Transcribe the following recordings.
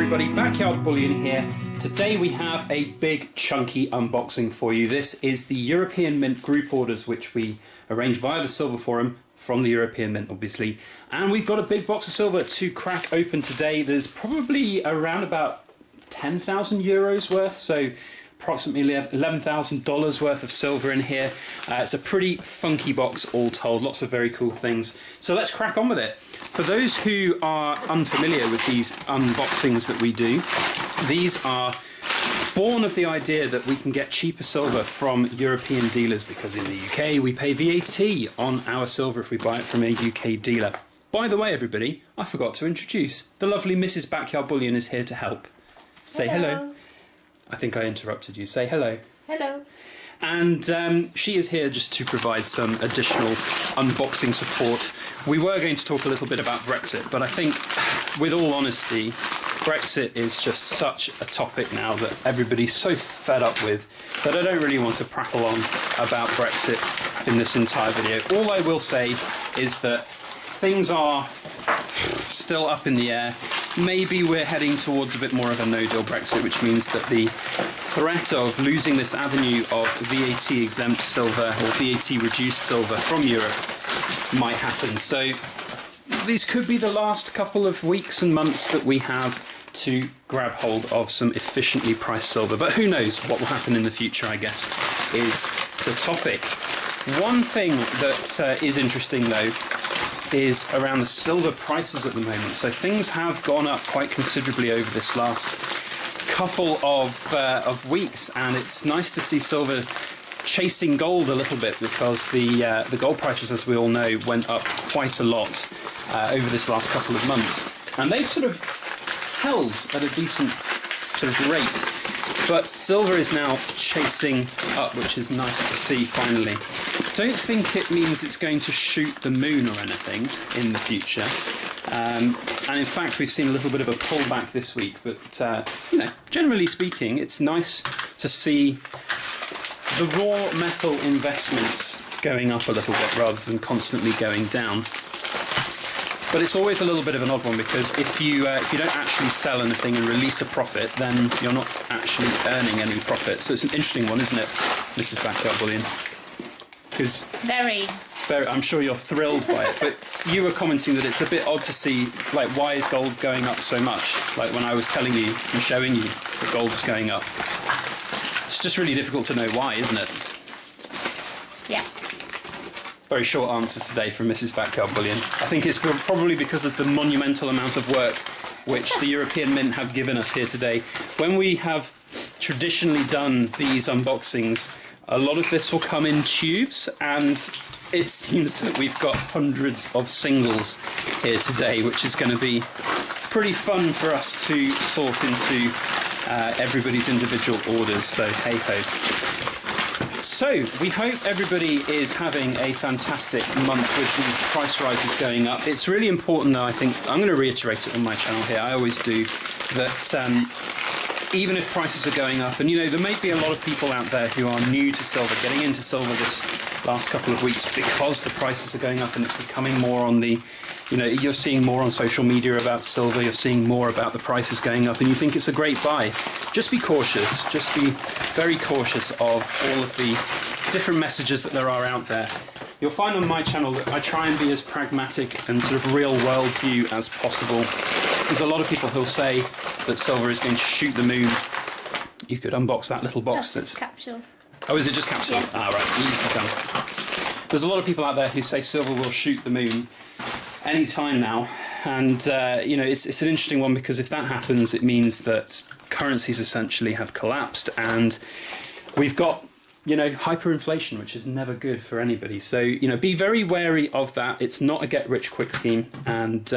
everybody, Backyard Bullion here. Today we have a big chunky unboxing for you. This is the European Mint group orders which we arranged via the Silver Forum from the European Mint obviously. And we've got a big box of silver to crack open today. There's probably around about 10,000 euros worth, so approximately $11,000 worth of silver in here. It's a pretty funky box all told, lots of very cool things. So let's crack on with it. For those who are unfamiliar with these unboxings that we do, these are born of the idea that we can get cheaper silver from European dealers because in the UK we pay VAT on our silver if we buy it from a UK dealer. By the way everybody, I forgot to introduce. The lovely Mrs. Backyard Bullion is here to help. Say hello. I think I interrupted you. Say hello. Hello. And she is here just to provide some additional unboxing support. We were going to talk a little bit about Brexit, but I think, with all honesty, Brexit is just such a topic now that everybody's so fed up with that I don't really want to prattle on about Brexit in this entire video. All I will say is that things are still up in the air. Maybe we're heading towards a bit more of a no-deal Brexit, which means that the threat of losing this avenue of VAT-exempt silver or VAT-reduced silver from Europe might happen. So these could be the last couple of weeks and months that we have to grab hold of some efficiently priced silver. But who knows what will happen in the future, I guess, is the topic. One thing that is interesting, though, is around the silver prices at the moment. So things have gone up quite considerably over this last couple of weeks, and it's nice to see silver chasing gold a little bit because the gold prices, as we all know, went up quite a lot over this last couple of months, and they've sort of held at a decent sort of rate. But silver is now chasing up, which is nice to see finally. Don't think it means it's going to shoot the moon or anything in the future. And in fact, we've seen a little bit of a pullback this week. But, you know, generally speaking, it's nice to see the raw metal investments going up a little bit rather than constantly going down. But it's always a little bit of an odd one because if you don't actually sell anything and release a profit, then you're not actually earning any profit. So it's an interesting one, isn't it, Mrs. Backyard Bullion? Because Very. I'm sure you're thrilled by it, but you were commenting that it's a bit odd to see, like, why is gold going up so much? Like when I was telling you and showing you that gold was going up. It's just really difficult to know why, isn't it? Yeah. Very short answers today from Mrs. Backyard Bullion. I think it's probably because of the monumental amount of work which the European Mint have given us here today. When we have traditionally done these unboxings, a lot of this will come in tubes, and it seems that we've got hundreds of singles here today, which is going to be pretty fun for us to sort into everybody's individual orders, so hey-ho. So, we hope everybody is having a fantastic month with these price rises going up. It's really important, though, I think, I'm going to reiterate it on my channel here, I always do, that even if prices are going up, and you know, there may be a lot of people out there who are new to silver, getting into silver this last couple of weeks because the prices are going up and it's becoming more on the, you know, you're seeing more on social media about silver, you're seeing more about the prices going up, and you think it's a great buy. Just be cautious, just be very cautious of all of the different messages that there are out there. You'll find on my channel that I try and be as pragmatic and sort of real world view as possible. There's a lot of people who'll say that silver is going to shoot the moon. You could unbox that little box. That's capsules. Oh, is it just capsules? Yeah. Ah, right, easy done. There's a lot of people out there who say silver will shoot the moon any time now, and you know, it's an interesting one because if that happens, it means that currencies essentially have collapsed, and we've got, you know, hyperinflation, which is never good for anybody. So, you know, be very wary of that. It's not a get-rich-quick scheme, and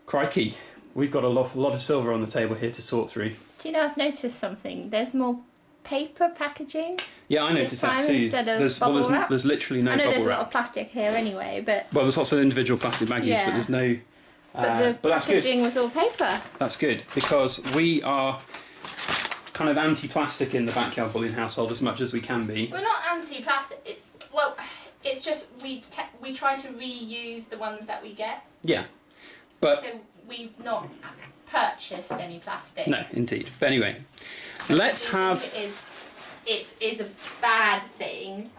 crikey, we've got a lot of silver on the table here to sort through. Do you know, I've noticed something. There's more paper packaging. Yeah, I noticed that too. Instead of bubble wrap. There's literally no I know bubble there's wrap. a lot of plastic here anyway, but... Well, there's lots of individual plastic baggies, Yeah. but there's no... but the packaging was all paper. That's good, because we are kind of anti-plastic in the Backyard Bullion household as much as we can be. We're not anti-plastic. Well, it's just we try to reuse the ones that we get. Yeah. But so we've not purchased any plastic. no, indeed. But anyway, let's have. It is a bad thing,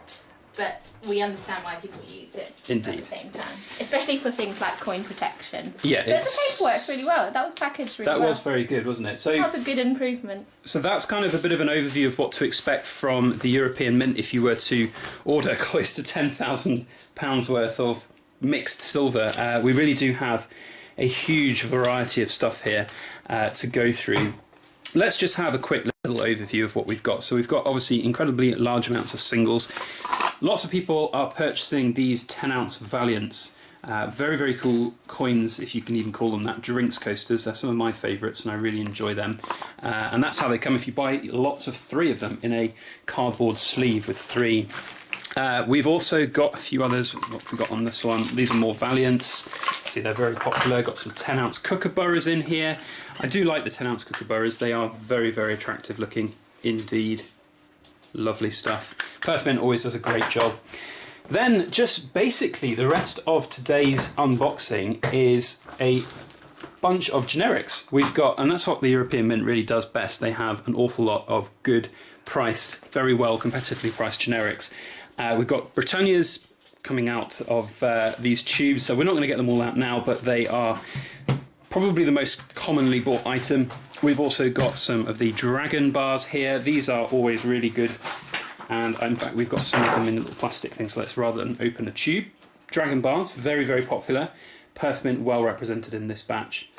but we understand why people use it. Indeed. At the same time, especially for things like coin protection. Yeah, but the paper works really well. That was packaged really well. That was very good, wasn't it? So that was a good improvement. So that's kind of a bit of an overview of what to expect from the European Mint if you were to order close to £10,000 worth of mixed silver. We really do have a huge variety of stuff here to go through. Let's just have a quick little overview of what we've got. So we've got obviously incredibly large amounts of singles. Lots of people are purchasing these 10-ounce Valiants. Very, very cool coins, if you can even call them that. Drinks coasters, they're some of my favourites and I really enjoy them. And that's how they come if you buy lots of 3 of them in a cardboard sleeve with 3. We've also got a few others. What have we got on this one? These are more Valiants. See, they're very popular. Got some 10-ounce kookaburras in here. I do like the 10-ounce kookaburras. They are very, very attractive looking indeed. Lovely stuff. Perth Mint always does a great job. Then just basically the rest of today's unboxing is a bunch of generics. We've got, and that's what the European Mint really does best. They have an awful lot of good priced, very well competitively priced generics. We've got Britannia's coming out of these tubes, so we're not going to get them all out now, but they are probably the most commonly bought item. We've also got some of the Dragon bars here. These are always really good, and in fact we've got some of them in little plastic things, so let's rather than open a tube. Dragon bars, very, very popular. Perth Mint well represented in this batch.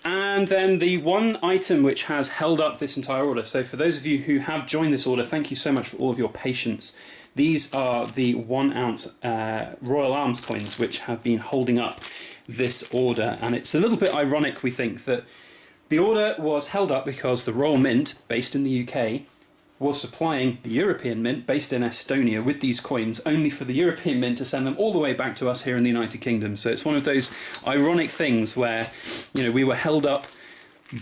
And then the one item which has held up this entire order, so for those of you who have joined this order, thank you so much for all of your patience. These are the 1-ounce Royal Arms coins which have been holding up this order, and it's a little bit ironic, we think, that the order was held up because the Royal Mint, based in the UK, was supplying the European Mint, based in Estonia, with these coins, only for the European Mint to send them all the way back to us here in the United Kingdom. So it's one of those ironic things where, you know, we were held up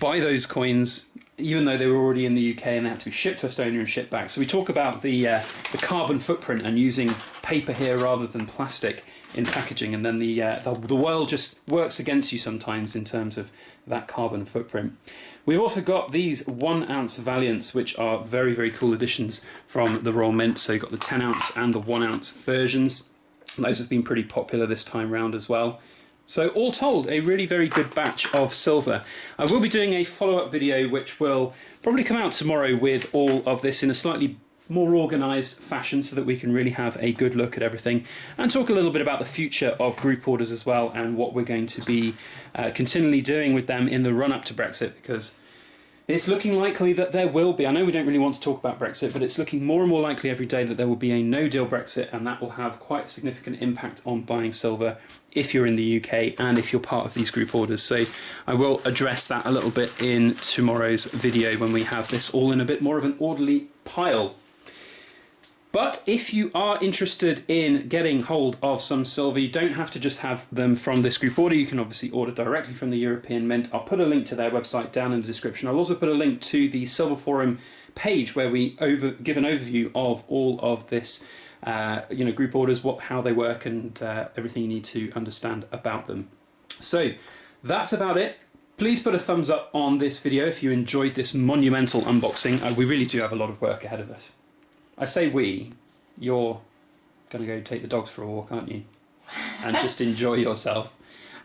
by those coins, even though they were already in the UK and they had to be shipped to Estonia and shipped back. So we talk about the carbon footprint and using paper here rather than plastic in packaging, and then the world just works against you sometimes in terms of that carbon footprint. We've also got these 1-ounce Valiants, which are very, very cool additions from the Royal Mint. So you've got the 10-ounce and the 1-ounce versions. Those have been pretty popular this time round as well. So all told, a really very good batch of silver. I will be doing a follow-up video which will probably come out tomorrow with all of this in a slightly more organised fashion so that we can really have a good look at everything and talk a little bit about the future of group orders as well and what we're going to be continually doing with them in the run-up to Brexit, because it's looking likely that there will be, I know we don't really want to talk about Brexit, but it's looking more and more likely every day that there will be a no-deal Brexit, and that will have quite a significant impact on buying silver if you're in the UK and if you're part of these group orders. So I will address that a little bit in tomorrow's video when we have this all in a bit more of an orderly pile. But if you are interested in getting hold of some silver, you don't have to just have them from this group order. You can obviously order directly from the European Mint. I'll put a link to their website down in the description. I'll also put a link to the Silver Forum page where we give an overview of all of this, group orders, how they work, and everything you need to understand about them. So that's about it. Please put a thumbs up on this video if you enjoyed this monumental unboxing. We really do have a lot of work ahead of us. I say we, you're going to go take the dogs for a walk, aren't you? And just enjoy yourself.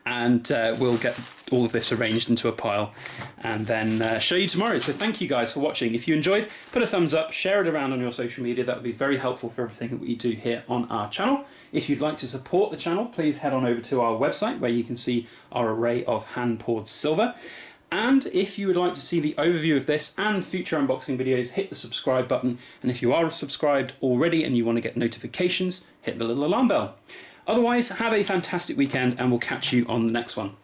And we'll get all of this arranged into a pile and then show you tomorrow. So thank you guys for watching. If you enjoyed, put a thumbs up, share it around on your social media. That would be very helpful for everything that we do here on our channel. If you'd like to support the channel, please head on over to our website where you can see our array of hand-poured silver. And if you would like to see the overview of this and future unboxing videos, hit the subscribe button. And if you are subscribed already and you want to get notifications, hit the little alarm bell. Otherwise, have a fantastic weekend and we'll catch you on the next one.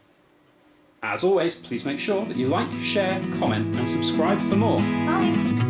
As always, please make sure that you like, share, comment and subscribe for more. Bye.